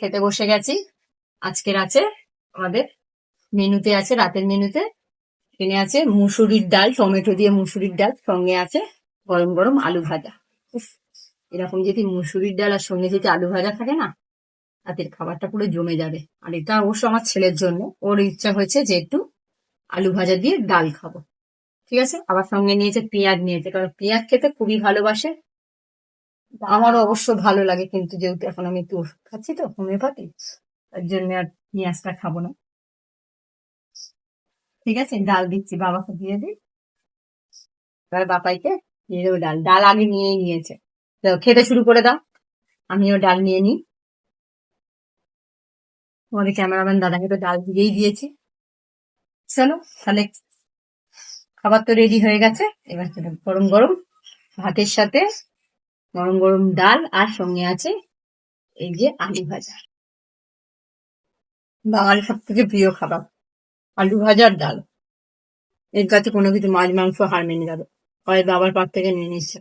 খেতে বসে গেছি। আজকের আছে আমাদের মেনুতে আছে, রাতের মেনুতে এখানে আছে মুসুরির ডাল, টমেটো দিয়ে মুসুরির ডাল, সঙ্গে আছে গরম গরম আলু ভাজা। উফ, এরকম যদি মুসুরির ডাল আর সঙ্গে যদি আলু ভাজা থাকে না, রাতের খাবারটা পুরো জমে যাবে। আর এটা অবশ্য আমার ছেলের জন্য, ওর ইচ্ছা হয়েছে যে একটু আলু ভাজা দিয়ে ডাল খাবো। ঠিক আছে, আবার সঙ্গে নিয়েছে পেঁয়াজ, নিয়েছে কারণ পেঁয়াজ খেতে খুবই ভালোবাসে। আমারও অবশ্য ভালো লাগে, কিন্তু যেহেতু এখন আমি একটু ওষুধ খাচ্ছি তো হোমিওপ্যাথি, তার জন্য আর পেঁয়াজটা খাবো না। ঠিক আছে, ডাল দিচ্ছি, বাবাকে দিয়ে দিই, এবার বাপাইকে দিয়ে দেবো ডাল। ডাল আগে নিয়েই নিয়েছে, তো খেতে শুরু করে দাও, আমিও ডাল নিয়ে নিই। আমাদের ক্যামেরাম্যান দাদাকে তো ডাল দিয়েই দিয়েছি। চলো তাহলে, খাবার তো রেডি হয়ে গেছে, এবার চলো গরম গরম ভাতের সাথে গরম গরম ডাল, আর সঙ্গে আছে এই যে আলু ভাজা, বাঙালির সব থেকে প্রিয় খাবার আলু ভাজা আর ডাল। এর কাছে কোনো কিছু মাছ মাংস হার মেনে যাবে, হয় বাবার পাত থেকে নিয়ে নিচ্ছে।